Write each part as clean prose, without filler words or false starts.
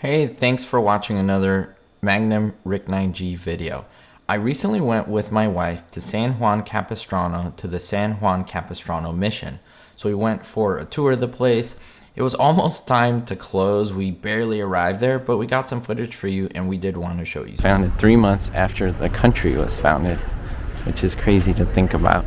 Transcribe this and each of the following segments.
Hey, thanks for watching another Magnum Rick 9G video. I recently went with my wife to San Juan Capistrano to the San Juan Capistrano mission. So we went for a tour of the place. It was almost time to close. We barely arrived there, but we got some footage for you and we did want to show you. Founded 3 months after the country was founded, which is crazy to think about.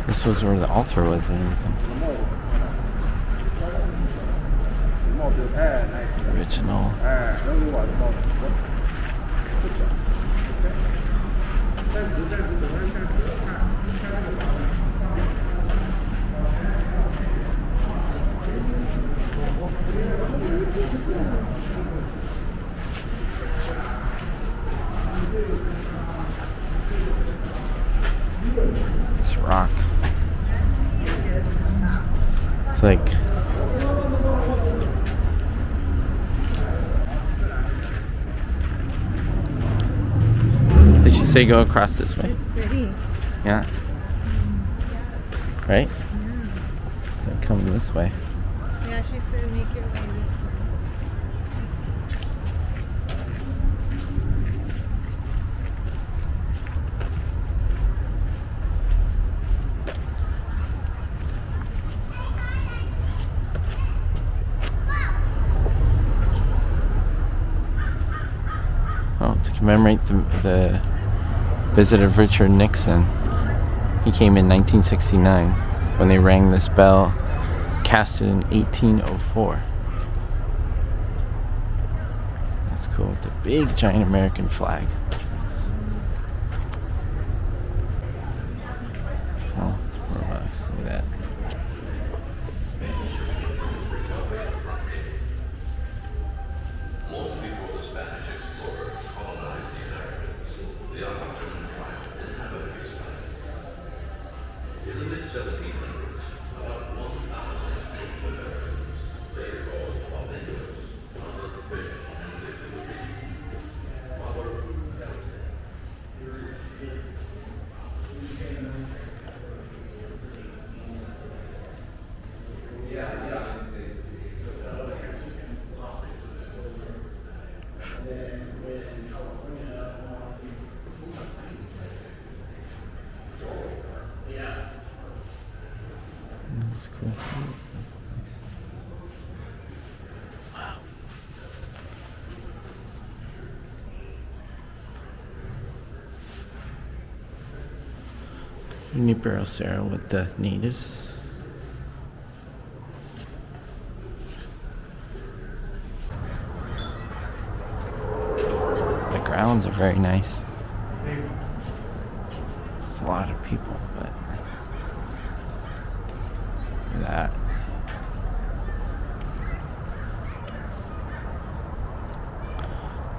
This was where the altar was and everything. Original. This rock. It's like did she say go across this way? It's pretty. Yeah. Right? Yeah. So come this way. Yeah, she said make your way this way. Oh, to commemorate the visit of Richard Nixon. He came in 1969 when they rang this bell, cast it in 1804. That's cool. The big giant American flag. Oh, it's $4. Look at that. That's cool. Wow. Junipero Serra with the natives. The grounds are very nice. There's a lot of people, but look at that.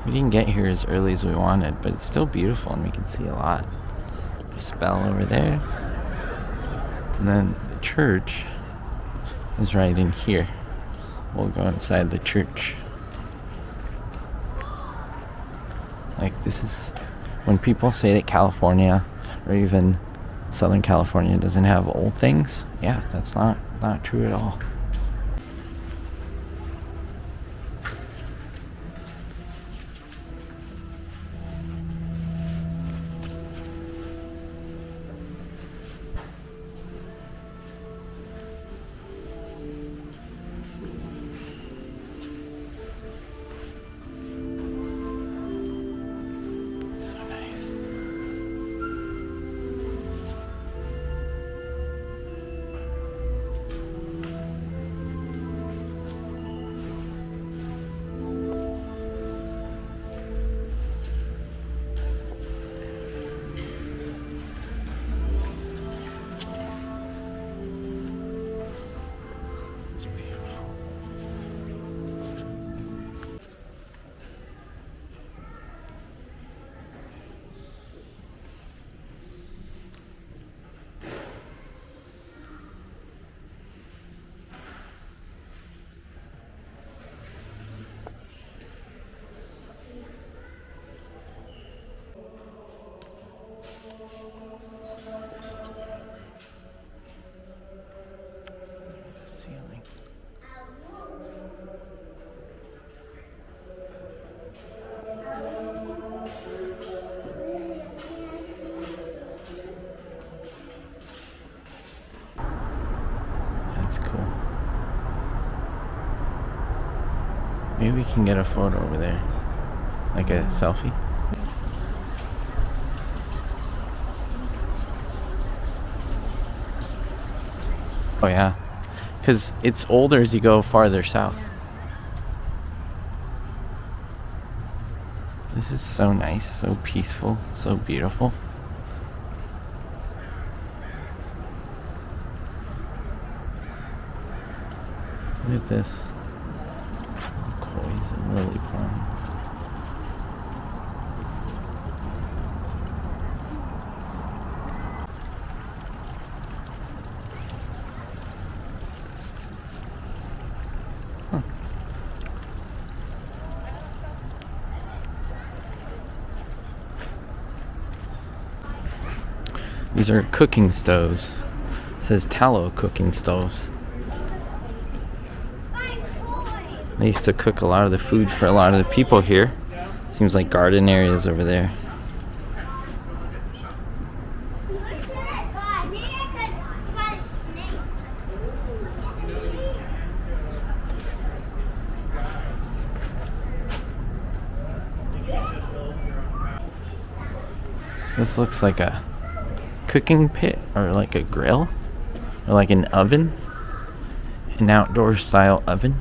We didn't get here as early as we wanted, but it's still beautiful and we can see a lot. There's a bell over there. And then the church is right in here. We'll go inside the church. Like, this is when people say that California or even Southern California doesn't have old things. Yeah, that's not true at all. So nice. That's cool. Maybe we can get a photo over there. Like a selfie. Oh yeah. Because it's older as you go farther south. This is so nice, so peaceful, so beautiful. Look at this. Koi's and lily ponds. Huh. These are cooking stoves. It says tallow cooking stoves. They used to cook a lot of the food for a lot of the people here. Seems like garden areas over there. This looks like a cooking pit or like a grill or like an oven, an outdoor style oven.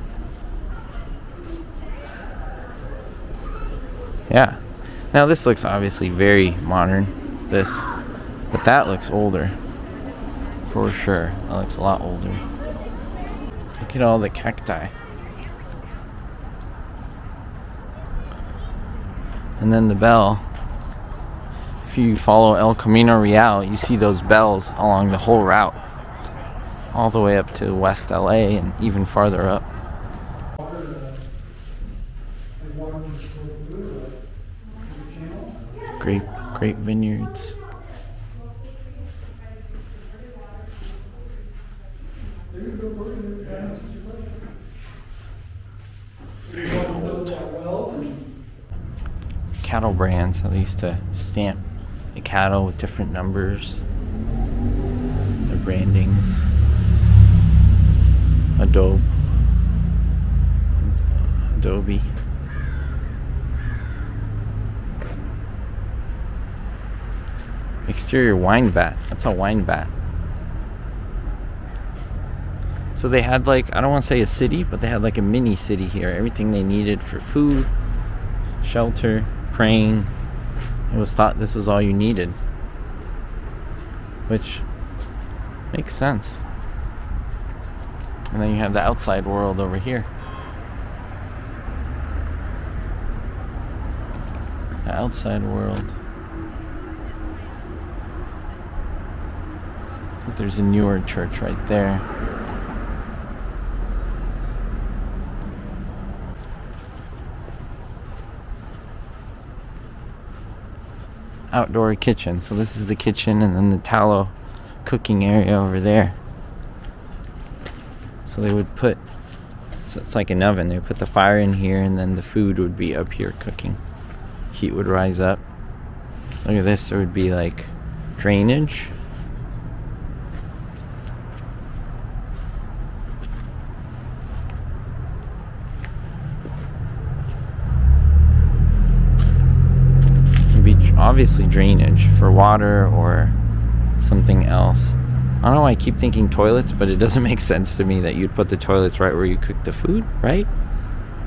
Yeah. Now this looks obviously very modern, but that looks older. For sure. That looks a lot older. Look at all the cacti. And then the bell. If you follow El Camino Real, you see those bells along the whole route. All the way up to West LA and even farther up. Grape vineyards. Cattle brands. They used to stamp the cattle with different numbers. Their brandings. Adobe. Exterior wine vat. That's a wine vat. So they had like, I don't want to say a city, but they had like a mini city here. Everything they needed for food, shelter, praying. It was thought this was all you needed. Which makes sense. And then you have the outside world over here. The outside world. I think there's a newer church right there. Outdoor kitchen. So this is the kitchen and then the tallow cooking area over there. So they would put, so it's like an oven. They would put the fire in here and then the food would be up here cooking. Heat would rise up. Look at this. There would be like drainage. Obviously drainage for water or something else. I don't know why I keep thinking toilets, but it doesn't make sense to me that you'd put the toilets right where you cook the food, right?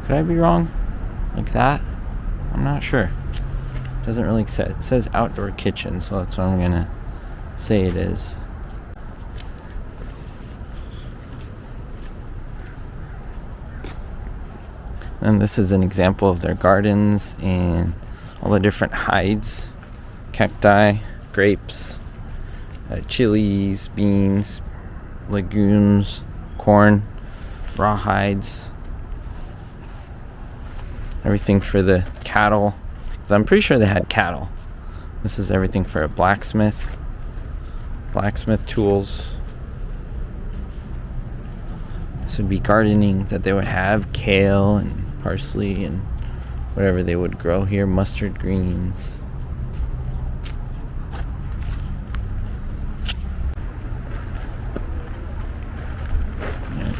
Could I be wrong? Like that? I'm not sure. Doesn't really say. It says outdoor kitchen, so that's what I'm gonna say it is. And this is an example of their gardens and all the different hides, cacti, grapes, chilies, beans, legumes, corn, raw hides, everything for the cattle, because I'm pretty sure they had cattle. This is everything for a blacksmith tools. This would be gardening that they would have, kale and parsley and whatever they would grow here, mustard greens.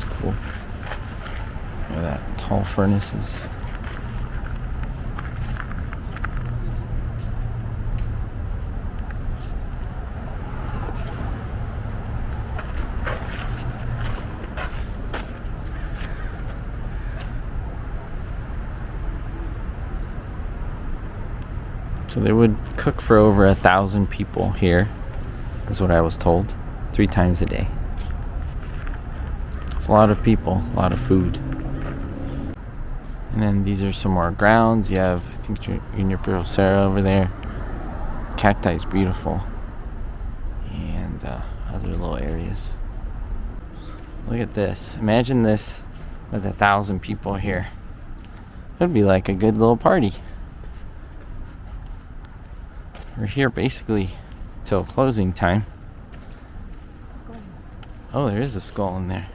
That's cool. Look at that, tall furnaces. So they would cook for over 1,000 people here, is what I was told, 3 times a day. It's a lot of people, a lot of food. And then these are some more grounds. You have, I think, Juniper Serra over there. Cacti is beautiful. And other little areas. Look at this. Imagine this with 1,000 people here. It'd be like a good little party. We're here basically till closing time. Oh, there is a skull in there.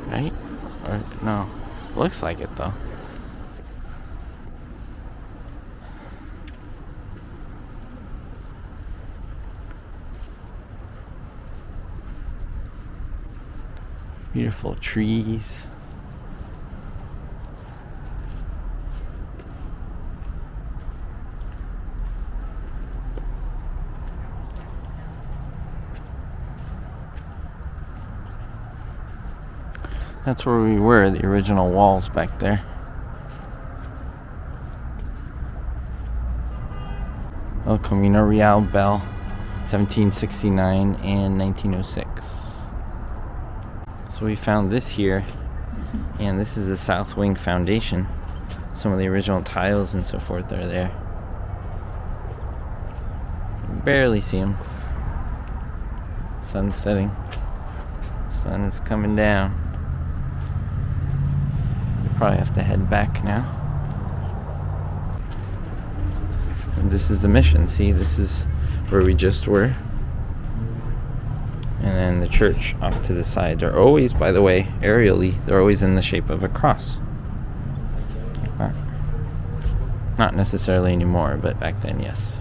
Right? Or no. Looks like it though. Beautiful trees. That's where we were, the original walls back there. El Camino Real Bell, 1769 and 1906. So we found this here, and this is the South Wing Foundation. Some of the original tiles and so forth are there. You can barely see them. Sun's setting. Sun is coming down. Probably have to head back now. And this is the mission. See, this is where we just were. And then the church off to the side. They're always, by the way, aerially, they're always in the shape of a cross. Like that. Not necessarily anymore, but back then, yes.